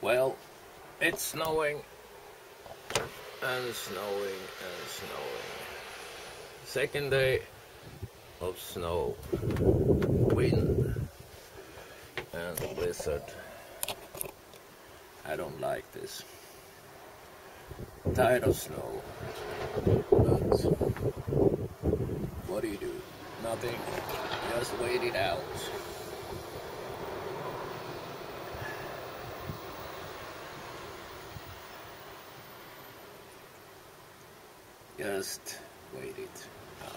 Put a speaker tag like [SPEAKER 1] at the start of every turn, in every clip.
[SPEAKER 1] Well, it's snowing and snowing and snowing. Second day of snow, wind and blizzard. I don't like this. Tired of snow, but what do you do? Nothing, just wait it out. Just wait it out.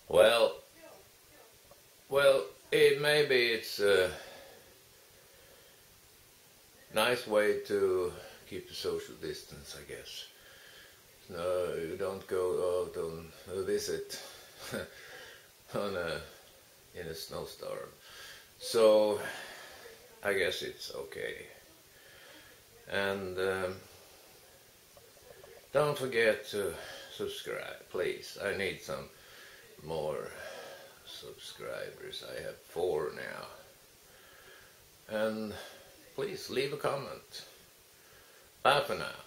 [SPEAKER 1] Well, maybe it's a nice way to keep the social distance, I guess. No, you don't go out on a visit in a snowstorm. So I guess it's okay. And don't forget to subscribe, please. I need some more subscribers. I have 4 now. And please leave a comment. Bye for now.